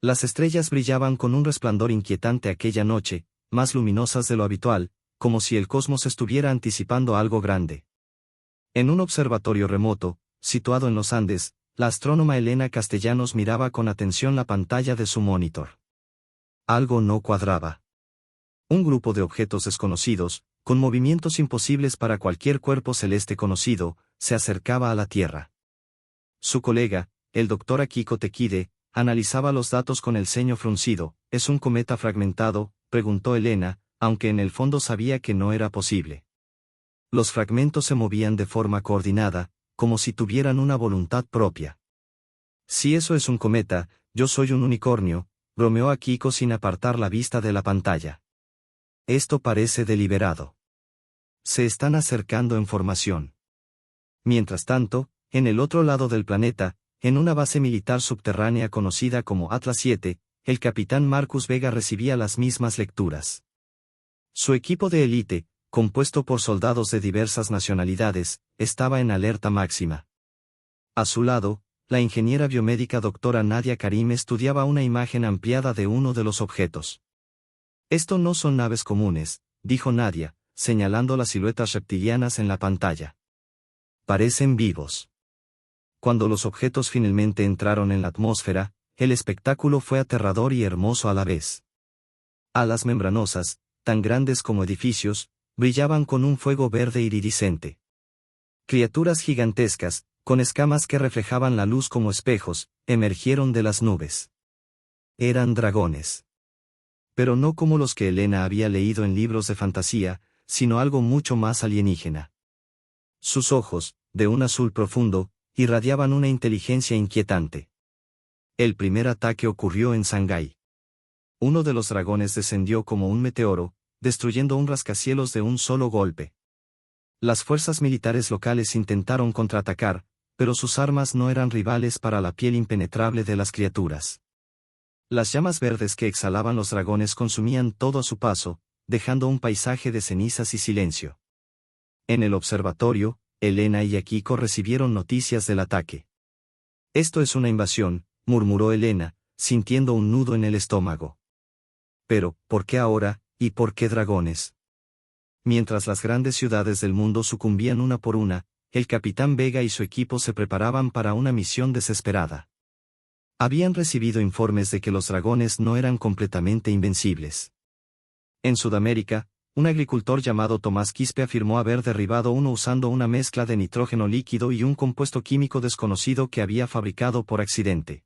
Las estrellas brillaban con un resplandor inquietante aquella noche, más luminosas de lo habitual, como si el cosmos estuviera anticipando algo grande. En un observatorio remoto, situado en los Andes, la astrónoma Elena Castellanos miraba con atención la pantalla de su monitor. Algo no cuadraba. Un grupo de objetos desconocidos, con movimientos imposibles para cualquier cuerpo celeste conocido, se acercaba a la Tierra. Su colega, el doctor Akiko Tekide, analizaba los datos con el ceño fruncido. ¿Es un cometa fragmentado?, preguntó Elena, aunque en el fondo sabía que no era posible. Los fragmentos se movían de forma coordinada, como si tuvieran una voluntad propia. Si eso es un cometa, yo soy un unicornio, bromeó Akiko sin apartar la vista de la pantalla. Esto parece deliberado. Se están acercando en formación. Mientras tanto, en el otro lado del planeta, en una base militar subterránea conocida como Atlas 7, el capitán Marcus Vega recibía las mismas lecturas. Su equipo de élite, compuesto por soldados de diversas nacionalidades, estaba en alerta máxima. A su lado, la ingeniera biomédica doctora Nadia Karim estudiaba una imagen ampliada de uno de los objetos. «Esto no son naves comunes», dijo Nadia, señalando las siluetas reptilianas en la pantalla. «Parecen vivos». Cuando los objetos finalmente entraron en la atmósfera, el espectáculo fue aterrador y hermoso a la vez. Alas membranosas, tan grandes como edificios, brillaban con un fuego verde iridiscente. Criaturas gigantescas, con escamas que reflejaban la luz como espejos, emergieron de las nubes. Eran dragones. Pero no como los que Elena había leído en libros de fantasía, sino algo mucho más alienígena. Sus ojos, de un azul profundo, irradiaban una inteligencia inquietante. El primer ataque ocurrió en Shanghái. Uno de los dragones descendió como un meteoro, destruyendo un rascacielos de un solo golpe. Las fuerzas militares locales intentaron contraatacar, pero sus armas no eran rivales para la piel impenetrable de las criaturas. Las llamas verdes que exhalaban los dragones consumían todo a su paso, dejando un paisaje de cenizas y silencio. En el observatorio, Elena y Akiko recibieron noticias del ataque. «Esto es una invasión», murmuró Elena, sintiendo un nudo en el estómago. «Pero, ¿por qué ahora, y por qué dragones?». Mientras las grandes ciudades del mundo sucumbían una por una, el capitán Vega y su equipo se preparaban para una misión desesperada. Habían recibido informes de que los dragones no eran completamente invencibles. En Sudamérica, un agricultor llamado Tomás Quispe afirmó haber derribado uno usando una mezcla de nitrógeno líquido y un compuesto químico desconocido que había fabricado por accidente.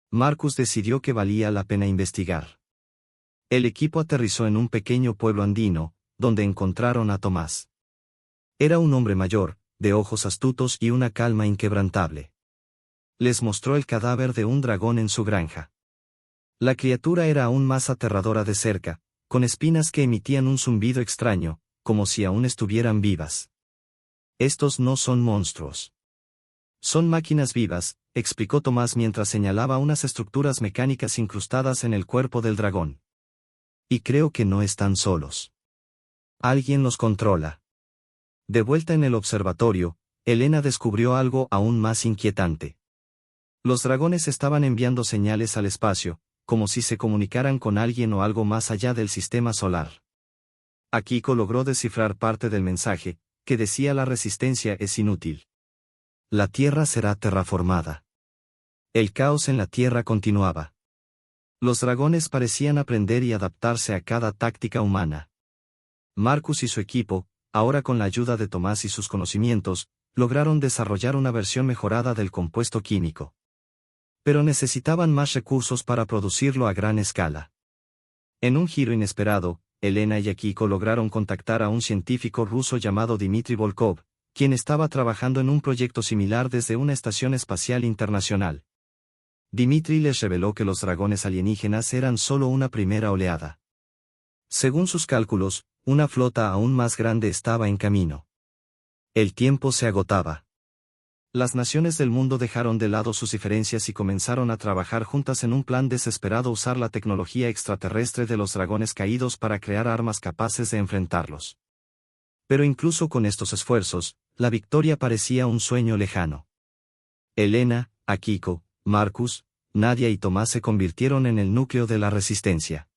Marcus decidió que valía la pena investigar. El equipo aterrizó en un pequeño pueblo andino, donde encontraron a Tomás. Era un hombre mayor, de ojos astutos y una calma inquebrantable. Les mostró el cadáver de un dragón en su granja. La criatura era aún más aterradora de cerca, con espinas que emitían un zumbido extraño, como si aún estuvieran vivas. «Estos no son monstruos. Son máquinas vivas», explicó Tomás mientras señalaba unas estructuras mecánicas incrustadas en el cuerpo del dragón. «Y creo que no están solos. Alguien los controla». De vuelta en el observatorio, Elena descubrió algo aún más inquietante. Los dragones estaban enviando señales al espacio, como si se comunicaran con alguien o algo más allá del sistema solar. Akiko logró descifrar parte del mensaje, que decía: la resistencia es inútil. La Tierra será terraformada. El caos en la Tierra continuaba. Los dragones parecían aprender y adaptarse a cada táctica humana. Marcus y su equipo, ahora con la ayuda de Tomás y sus conocimientos, lograron desarrollar una versión mejorada del compuesto químico. Pero necesitaban más recursos para producirlo a gran escala. En un giro inesperado, Elena y Akiko lograron contactar a un científico ruso llamado Dmitry Volkov, quien estaba trabajando en un proyecto similar desde una estación espacial internacional. Dmitry les reveló que los dragones alienígenas eran solo una primera oleada. Según sus cálculos, una flota aún más grande estaba en camino. El tiempo se agotaba. Las naciones del mundo dejaron de lado sus diferencias y comenzaron a trabajar juntas en un plan desesperado: usar la tecnología extraterrestre de los dragones caídos para crear armas capaces de enfrentarlos. Pero incluso con estos esfuerzos, la victoria parecía un sueño lejano. Elena, Akiko, Marcus, Nadia y Tomás se convirtieron en el núcleo de la resistencia.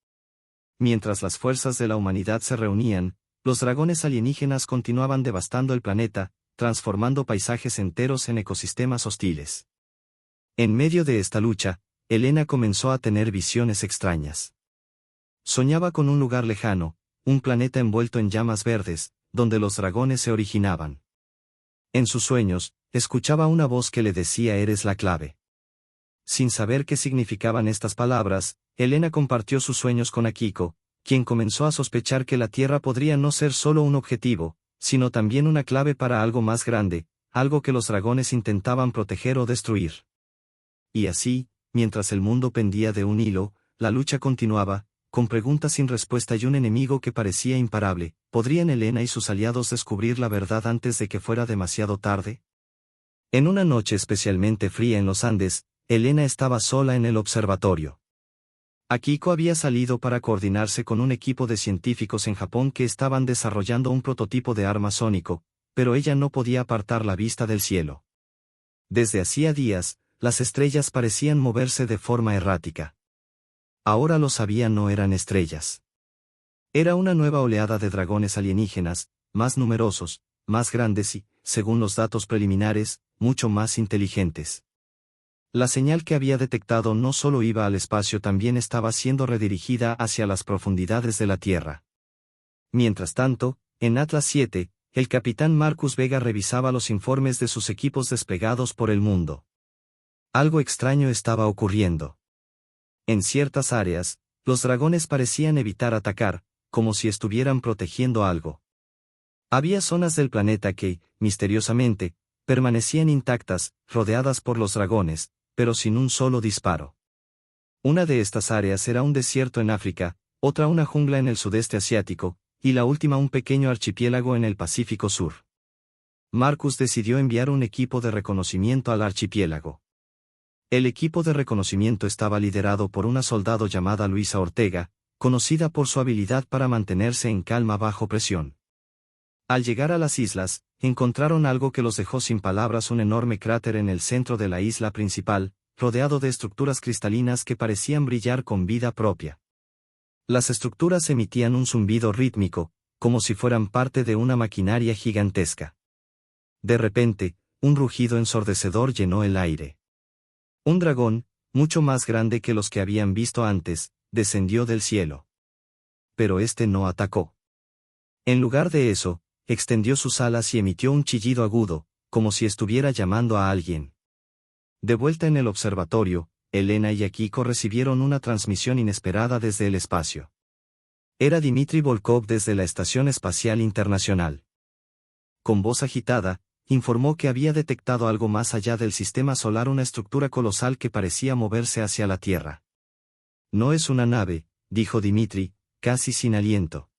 Mientras las fuerzas de la humanidad se reunían, los dragones alienígenas continuaban devastando el planeta, transformando paisajes enteros en ecosistemas hostiles. En medio de esta lucha, Elena comenzó a tener visiones extrañas. Soñaba con un lugar lejano, un planeta envuelto en llamas verdes, donde los dragones se originaban. En sus sueños, escuchaba una voz que le decía: eres la clave. Sin saber qué significaban estas palabras, Elena compartió sus sueños con Akiko, quien comenzó a sospechar que la Tierra podría no ser solo un objetivo, sino también una clave para algo más grande, algo que los dragones intentaban proteger o destruir. Y así, mientras el mundo pendía de un hilo, la lucha continuaba, con preguntas sin respuesta y un enemigo que parecía imparable. ¿Podrían Elena y sus aliados descubrir la verdad antes de que fuera demasiado tarde? En una noche especialmente fría en los Andes, Elena estaba sola en el observatorio. Akiko había salido para coordinarse con un equipo de científicos en Japón que estaban desarrollando un prototipo de arma sónico, pero ella no podía apartar la vista del cielo. Desde hacía días, las estrellas parecían moverse de forma errática. Ahora lo sabía, no eran estrellas. Era una nueva oleada de dragones alienígenas, más numerosos, más grandes y, según los datos preliminares, mucho más inteligentes. La señal que había detectado no solo iba al espacio, también estaba siendo redirigida hacia las profundidades de la Tierra. Mientras tanto, en Atlas 7, el capitán Marcus Vega revisaba los informes de sus equipos desplegados por el mundo. Algo extraño estaba ocurriendo. En ciertas áreas, los dragones parecían evitar atacar, como si estuvieran protegiendo algo. Había zonas del planeta que, misteriosamente, permanecían intactas, rodeadas por los dragones, pero sin un solo disparo. Una de estas áreas era un desierto en África, otra una jungla en el sudeste asiático, y la última un pequeño archipiélago en el Pacífico Sur. Marcus decidió enviar un equipo de reconocimiento al archipiélago. El equipo de reconocimiento estaba liderado por una soldado llamada Luisa Ortega, conocida por su habilidad para mantenerse en calma bajo presión. Al llegar a las islas, encontraron algo que los dejó sin palabras: un enorme cráter en el centro de la isla principal, rodeado de estructuras cristalinas que parecían brillar con vida propia. Las estructuras emitían un zumbido rítmico, como si fueran parte de una maquinaria gigantesca. De repente, un rugido ensordecedor llenó el aire. Un dragón, mucho más grande que los que habían visto antes, descendió del cielo. Pero este no atacó. En lugar de eso, extendió sus alas y emitió un chillido agudo, como si estuviera llamando a alguien. De vuelta en el observatorio, Elena y Akiko recibieron una transmisión inesperada desde el espacio. Era Dmitry Volkov desde la Estación Espacial Internacional. Con voz agitada, informó que había detectado algo más allá del sistema solar, una estructura colosal que parecía moverse hacia la Tierra. No es una nave, dijo Dmitry, casi sin aliento.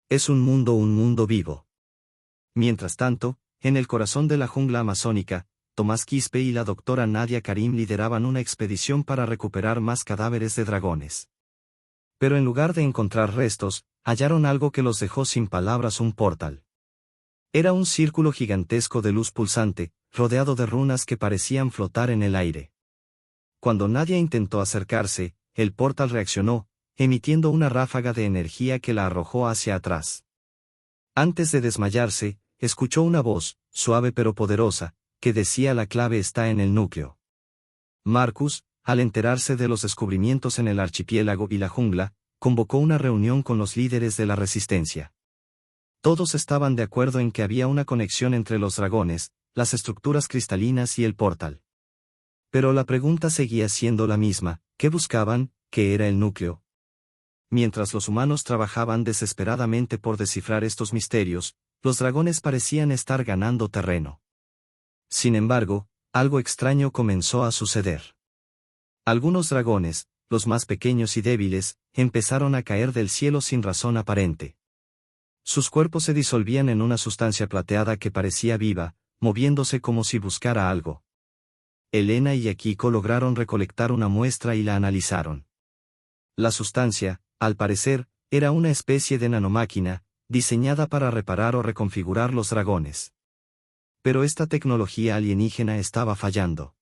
Es un mundo vivo. Mientras tanto, en el corazón de la jungla amazónica, Tomás Quispe y la doctora Nadia Karim lideraban una expedición para recuperar más cadáveres de dragones. Pero en lugar de encontrar restos, hallaron algo que los dejó sin palabras: un portal. Era un círculo gigantesco de luz pulsante, rodeado de runas que parecían flotar en el aire. Cuando Nadia intentó acercarse, el portal reaccionó, emitiendo una ráfaga de energía que la arrojó hacia atrás. Antes de desmayarse, escuchó una voz, suave pero poderosa, que decía: la clave está en el núcleo. Marcus, al enterarse de los descubrimientos en el archipiélago y la jungla, convocó una reunión con los líderes de la resistencia. Todos estaban de acuerdo en que había una conexión entre los dragones, las estructuras cristalinas y el portal. Pero la pregunta seguía siendo la misma: ¿qué buscaban? ¿Qué era el núcleo? Mientras los humanos trabajaban desesperadamente por descifrar estos misterios, los dragones parecían estar ganando terreno. Sin embargo, algo extraño comenzó a suceder. Algunos dragones, los más pequeños y débiles, empezaron a caer del cielo sin razón aparente. Sus cuerpos se disolvían en una sustancia plateada que parecía viva, moviéndose como si buscara algo. Elena y Akiko lograron recolectar una muestra y la analizaron. La sustancia, al parecer, era una especie de nanomáquina, diseñada para reparar o reconfigurar los dragones. Pero esta tecnología alienígena estaba fallando.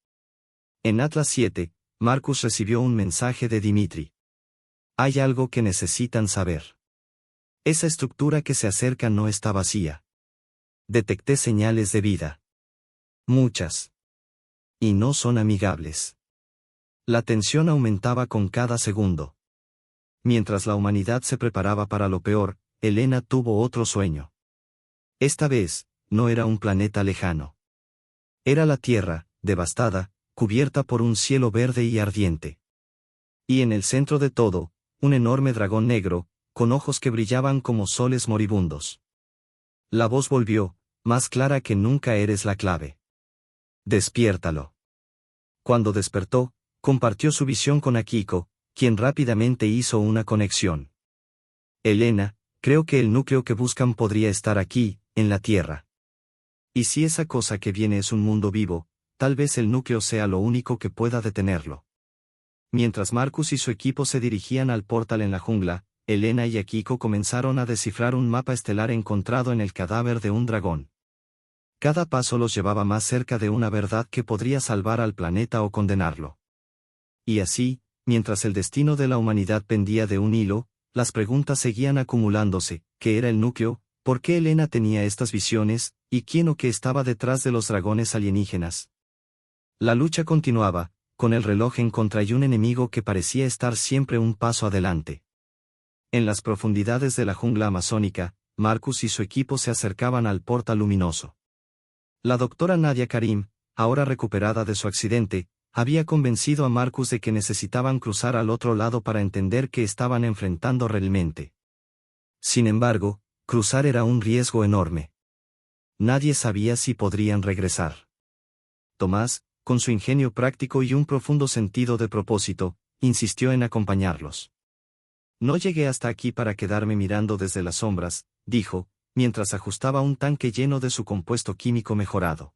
En Atlas 7, Marcus recibió un mensaje de Dimitri. Hay algo que necesitan saber. Esa estructura que se acerca no está vacía. Detecté señales de vida. Muchas. Y no son amigables. La tensión aumentaba con cada segundo. Mientras la humanidad se preparaba para lo peor, Elena tuvo otro sueño. Esta vez, no era un planeta lejano. Era la Tierra, devastada, cubierta por un cielo verde y ardiente. Y en el centro de todo, un enorme dragón negro, con ojos que brillaban como soles moribundos. La voz volvió, más clara que nunca: eres la clave. Despiértalo. Cuando despertó, compartió su visión con Akiko, quien rápidamente hizo una conexión. Elena, creo que el núcleo que buscan podría estar aquí, en la Tierra. Y si esa cosa que viene es un mundo vivo, tal vez el núcleo sea lo único que pueda detenerlo. Mientras Marcus y su equipo se dirigían al portal en la jungla, Elena y Akiko comenzaron a descifrar un mapa estelar encontrado en el cadáver de un dragón. Cada paso los llevaba más cerca de una verdad que podría salvar al planeta o condenarlo. Y así, mientras el destino de la humanidad pendía de un hilo, las preguntas seguían acumulándose: ¿qué era el núcleo? ¿Por qué Elena tenía estas visiones? ¿Y quién o qué estaba detrás de los dragones alienígenas? La lucha continuaba, con el reloj en contra y un enemigo que parecía estar siempre un paso adelante. En las profundidades de la jungla amazónica, Marcus y su equipo se acercaban al portal luminoso. La doctora Nadia Karim, ahora recuperada de su accidente, había convencido a Marcus de que necesitaban cruzar al otro lado para entender qué estaban enfrentando realmente. Sin embargo, cruzar era un riesgo enorme. Nadie sabía si podrían regresar. Tomás, con su ingenio práctico y un profundo sentido de propósito, insistió en acompañarlos. No llegué hasta aquí para quedarme mirando desde las sombras, dijo, mientras ajustaba un tanque lleno de su compuesto químico mejorado.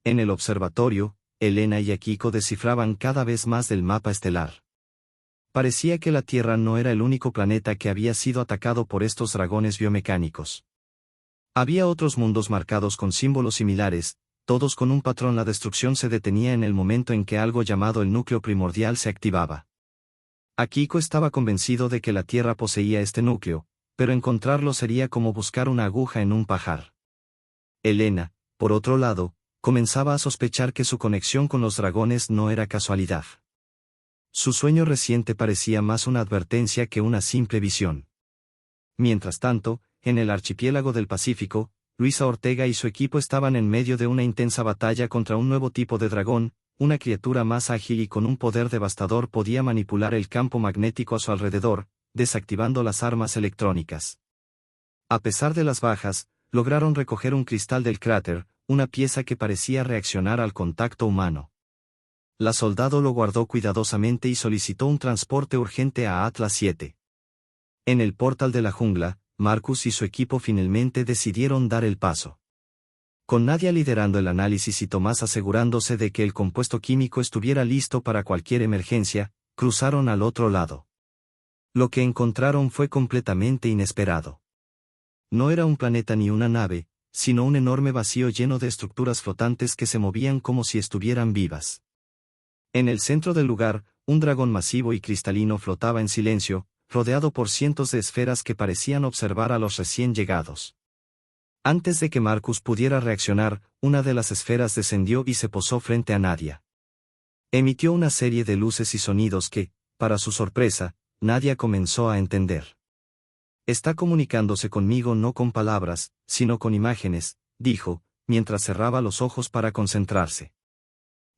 En el observatorio, Elena y Akiko descifraban cada vez más del mapa estelar. Parecía que la Tierra no era el único planeta que había sido atacado por estos dragones biomecánicos. Había otros mundos marcados con símbolos similares, todos con un patrón. La destrucción se detenía en el momento en que algo llamado el núcleo primordial se activaba. Akiko estaba convencido de que la Tierra poseía este núcleo, pero encontrarlo sería como buscar una aguja en un pajar. Elena, por otro lado, comenzaba a sospechar que su conexión con los dragones no era casualidad. Su sueño reciente parecía más una advertencia que una simple visión. Mientras tanto, en el archipiélago del Pacífico, Luisa Ortega y su equipo estaban en medio de una intensa batalla contra un nuevo tipo de dragón. Una criatura más ágil y con un poder devastador podía manipular el campo magnético a su alrededor, desactivando las armas electrónicas. A pesar de las bajas, lograron recoger un cristal del cráter, una pieza que parecía reaccionar al contacto humano. La soldado lo guardó cuidadosamente y solicitó un transporte urgente a Atlas 7. En el portal de la jungla, Marcus y su equipo finalmente decidieron dar el paso. Con Nadia liderando el análisis y Tomás asegurándose de que el compuesto químico estuviera listo para cualquier emergencia, cruzaron al otro lado. Lo que encontraron fue completamente inesperado. No era un planeta ni una nave, sino un enorme vacío lleno de estructuras flotantes que se movían como si estuvieran vivas. En el centro del lugar, un dragón masivo y cristalino flotaba en silencio, rodeado por cientos de esferas que parecían observar a los recién llegados. Antes de que Marcus pudiera reaccionar, una de las esferas descendió y se posó frente a Nadia. Emitió una serie de luces y sonidos que, para su sorpresa, Nadia comenzó a entender. Está comunicándose conmigo no con palabras, sino con imágenes, dijo, mientras cerraba los ojos para concentrarse.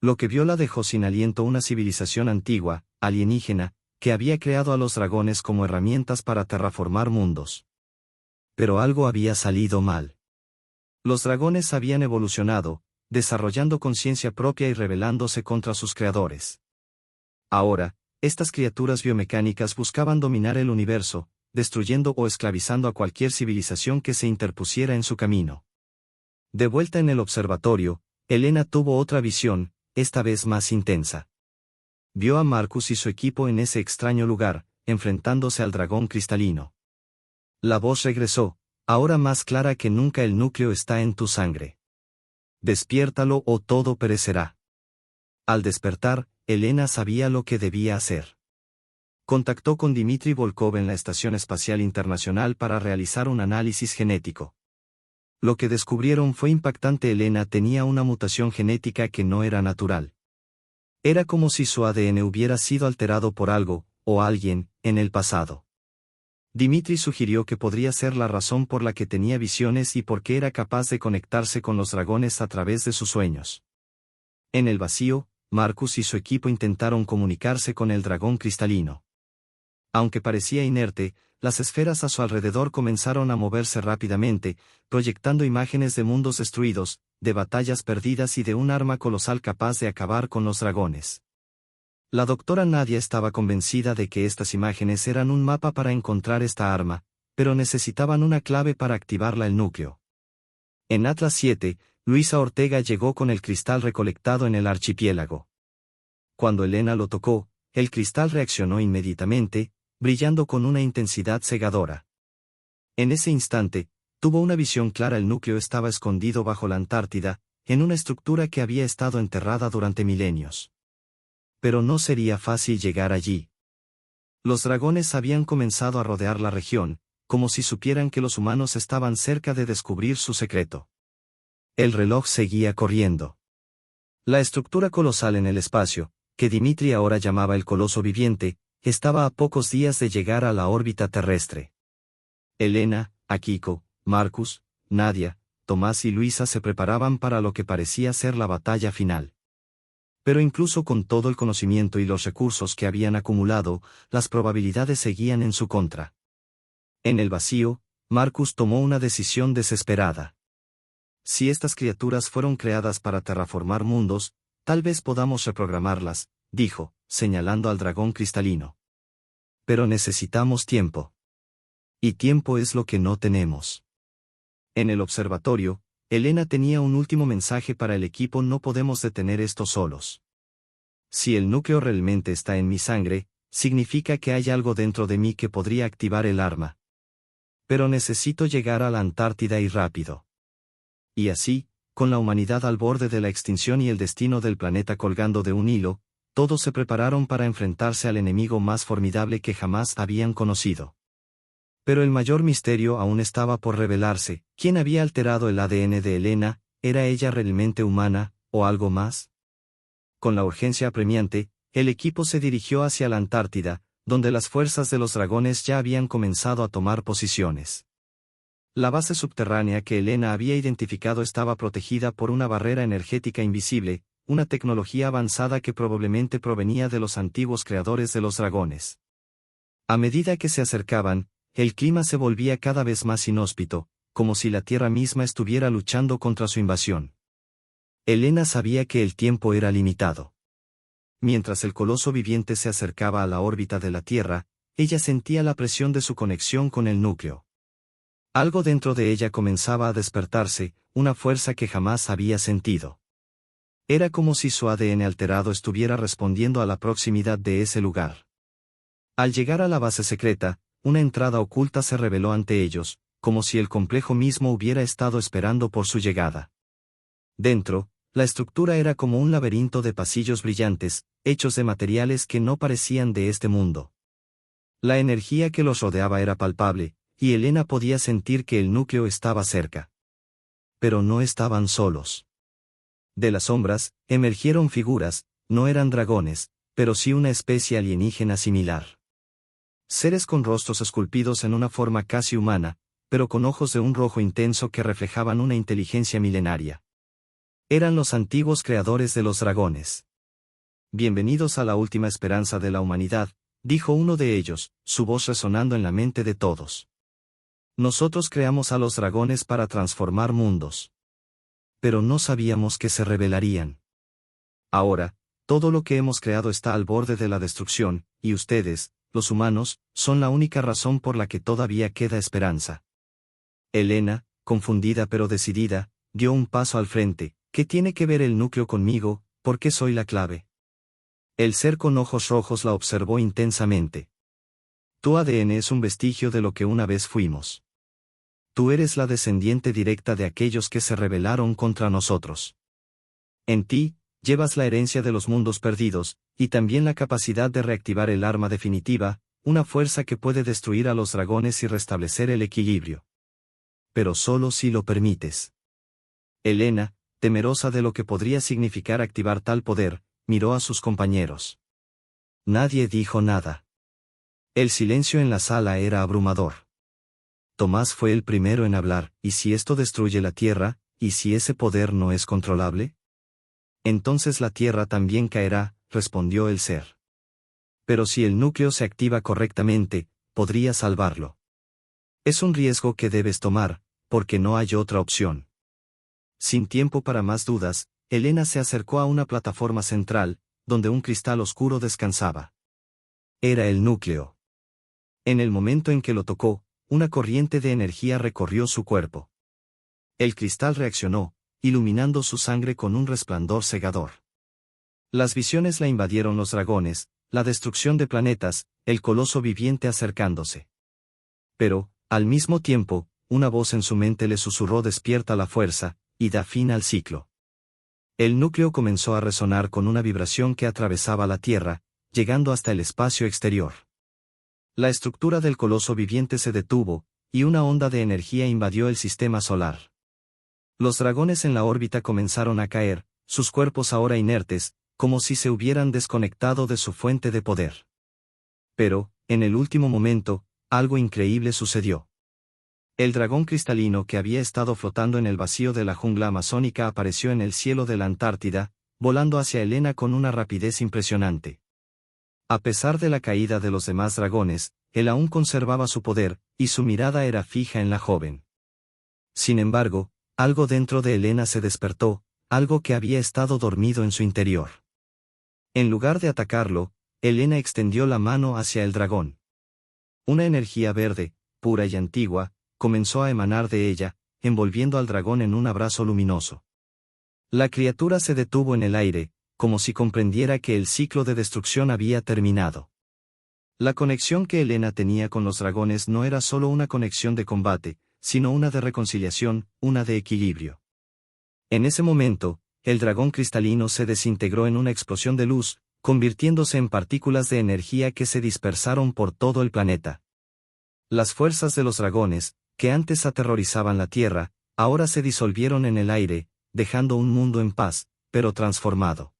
Lo que vio la dejó sin aliento: una civilización antigua, alienígena, que había creado a los dragones como herramientas para terraformar mundos. Pero algo había salido mal. Los dragones habían evolucionado, desarrollando conciencia propia y rebelándose contra sus creadores. Ahora, estas criaturas biomecánicas buscaban dominar el universo, destruyendo o esclavizando a cualquier civilización que se interpusiera en su camino. De vuelta en el observatorio, Elena tuvo otra visión, esta vez más intensa. Vio a Marcus y su equipo en ese extraño lugar, enfrentándose al dragón cristalino. La voz regresó, ahora más clara que nunca: el núcleo está en tu sangre. Despiértalo o todo perecerá. Al despertar, Elena sabía lo que debía hacer. Contactó con Dmitry Volkov en la Estación Espacial Internacional para realizar un análisis genético. Lo que descubrieron fue impactante. Elena tenía una mutación genética que no era natural. Era como si su ADN hubiera sido alterado por algo, o alguien, en el pasado. Dmitry sugirió que podría ser la razón por la que tenía visiones y por qué era capaz de conectarse con los dragones a través de sus sueños. En el vacío, Marcus y su equipo intentaron comunicarse con el dragón cristalino. Aunque parecía inerte, las esferas a su alrededor comenzaron a moverse rápidamente, proyectando imágenes de mundos destruidos, de batallas perdidas y de un arma colosal capaz de acabar con los dragones. La doctora Nadia estaba convencida de que estas imágenes eran un mapa para encontrar esta arma, pero necesitaban una clave para activarla el núcleo. En Atlas 7, Luisa Ortega llegó con el cristal recolectado en el archipiélago. Cuando Elena lo tocó, el cristal reaccionó inmediatamente, brillando con una intensidad cegadora. En ese instante, tuvo una visión clara. El núcleo estaba escondido bajo la Antártida, en una estructura que había estado enterrada durante milenios. Pero no sería fácil llegar allí. Los dragones habían comenzado a rodear la región, como si supieran que los humanos estaban cerca de descubrir su secreto. El reloj seguía corriendo. La estructura colosal en el espacio, que Dmitry ahora llamaba el coloso viviente, estaba a pocos días de llegar a la órbita terrestre. Elena, Akiko, Marcus, Nadia, Tomás y Luisa se preparaban para lo que parecía ser la batalla final. Pero incluso con todo el conocimiento y los recursos que habían acumulado, las probabilidades seguían en su contra. En el vacío, Marcus tomó una decisión desesperada. Si estas criaturas fueron creadas para terraformar mundos, tal vez podamos reprogramarlas, dijo, señalando al dragón cristalino. Pero necesitamos tiempo. Y tiempo es lo que no tenemos. En el observatorio, Elena tenía un último mensaje para el equipo: no podemos detener esto solos. Si el núcleo realmente está en mi sangre, significa que hay algo dentro de mí que podría activar el arma. Pero necesito llegar a la Antártida y rápido. Y así, con la humanidad al borde de la extinción y el destino del planeta colgando de un hilo, todos se prepararon para enfrentarse al enemigo más formidable que jamás habían conocido. Pero el mayor misterio aún estaba por revelarse: ¿quién había alterado el ADN de Elena? ¿Era ella realmente humana, o algo más? Con la urgencia apremiante, el equipo se dirigió hacia la Antártida, donde las fuerzas de los dragones ya habían comenzado a tomar posiciones. La base subterránea que Elena había identificado estaba protegida por una barrera energética invisible, una tecnología avanzada que probablemente provenía de los antiguos creadores de los dragones. A medida que se acercaban, el clima se volvía cada vez más inhóspito, como si la Tierra misma estuviera luchando contra su invasión. Elena sabía que el tiempo era limitado. Mientras el coloso viviente se acercaba a la órbita de la Tierra, ella sentía la presión de su conexión con el núcleo. Algo dentro de ella comenzaba a despertarse, una fuerza que jamás había sentido. Era como si su ADN alterado estuviera respondiendo a la proximidad de ese lugar. Al llegar a la base secreta, una entrada oculta se reveló ante ellos, como si el complejo mismo hubiera estado esperando por su llegada. Dentro, la estructura era como un laberinto de pasillos brillantes, hechos de materiales que no parecían de este mundo. La energía que los rodeaba era palpable, y Elena podía sentir que el núcleo estaba cerca. Pero no estaban solos. De las sombras, emergieron figuras, no eran dragones, pero sí una especie alienígena similar. Seres con rostros esculpidos en una forma casi humana, pero con ojos de un rojo intenso que reflejaban una inteligencia milenaria. Eran los antiguos creadores de los dragones. Bienvenidos a la última esperanza de la humanidad, dijo uno de ellos, su voz resonando en la mente de todos. Nosotros creamos a los dragones para transformar mundos. Pero no sabíamos que se rebelarían. Ahora, todo lo que hemos creado está al borde de la destrucción, y ustedes, los humanos, son la única razón por la que todavía queda esperanza. Elena, confundida pero decidida, dio un paso al frente. ¿Qué tiene que ver el núcleo conmigo? ¿Por qué soy la clave? El ser con ojos rojos la observó intensamente. Tu ADN es un vestigio de lo que una vez fuimos. Tú eres la descendiente directa de aquellos que se rebelaron contra nosotros. En ti, Llevas la herencia de los mundos perdidos, y también la capacidad de reactivar el arma definitiva, una fuerza que puede destruir a los dragones y restablecer el equilibrio. Pero solo si lo permites. Helena, temerosa de lo que podría significar activar tal poder, miró a sus compañeros. Nadie dijo nada. El silencio en la sala era abrumador. Tomás fue el primero en hablar, ¿y si esto destruye la Tierra, y si ese poder no es controlable? Entonces la Tierra también caerá, respondió el ser. Pero si el núcleo se activa correctamente, podría salvarlo. Es un riesgo que debes tomar, porque no hay otra opción. Sin tiempo para más dudas, Helena se acercó a una plataforma central, donde un cristal oscuro descansaba. Era el núcleo. En el momento en que lo tocó, una corriente de energía recorrió su cuerpo. El cristal reaccionó, iluminando su sangre con un resplandor cegador. Las visiones la invadieron los dragones, la destrucción de planetas, el coloso viviente acercándose. Pero, al mismo tiempo, una voz en su mente le susurró: despierta la fuerza, y da fin al ciclo. El núcleo comenzó a resonar con una vibración que atravesaba la Tierra, llegando hasta el espacio exterior. La estructura del coloso viviente se detuvo, y una onda de energía invadió el sistema solar. Los dragones en la órbita comenzaron a caer, sus cuerpos ahora inertes, como si se hubieran desconectado de su fuente de poder. Pero, en el último momento, algo increíble sucedió. El dragón cristalino que había estado flotando en el vacío de la jungla amazónica apareció en el cielo de la Antártida, volando hacia Helena con una rapidez impresionante. A pesar de la caída de los demás dragones, él aún conservaba su poder, y su mirada era fija en la joven. Sin embargo, algo dentro de Helena se despertó, algo que había estado dormido en su interior. En lugar de atacarlo, Helena extendió la mano hacia el dragón. Una energía verde, pura y antigua, comenzó a emanar de ella, envolviendo al dragón en un abrazo luminoso. La criatura se detuvo en el aire, como si comprendiera que el ciclo de destrucción había terminado. La conexión que Helena tenía con los dragones no era solo una conexión de combate, sino una de reconciliación, una de equilibrio. En ese momento, el dragón cristalino se desintegró en una explosión de luz, convirtiéndose en partículas de energía que se dispersaron por todo el planeta. Las fuerzas de los dragones, que antes aterrorizaban la Tierra, ahora se disolvieron en el aire, dejando un mundo en paz, pero transformado.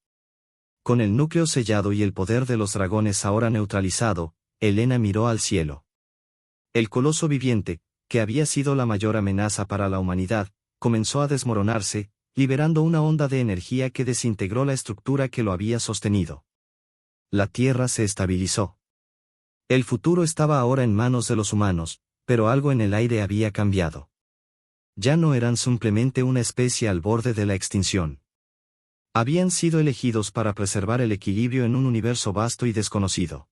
Con el núcleo sellado y el poder de los dragones ahora neutralizado, Helena miró al cielo. El coloso viviente, que había sido la mayor amenaza para la humanidad, comenzó a desmoronarse, liberando una onda de energía que desintegró la estructura que lo había sostenido. La Tierra se estabilizó. El futuro estaba ahora en manos de los humanos, pero algo en el aire había cambiado. Ya no eran simplemente una especie al borde de la extinción. Habían sido elegidos para preservar el equilibrio en un universo vasto y desconocido.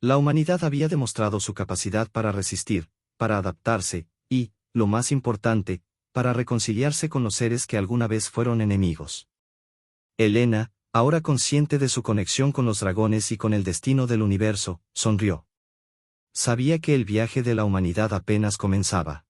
La humanidad había demostrado su capacidad para resistir, para adaptarse, y, lo más importante, para reconciliarse con los seres que alguna vez fueron enemigos. Helena, ahora consciente de su conexión con los dragones y con el destino del universo, sonrió. Sabía que el viaje de la humanidad apenas comenzaba.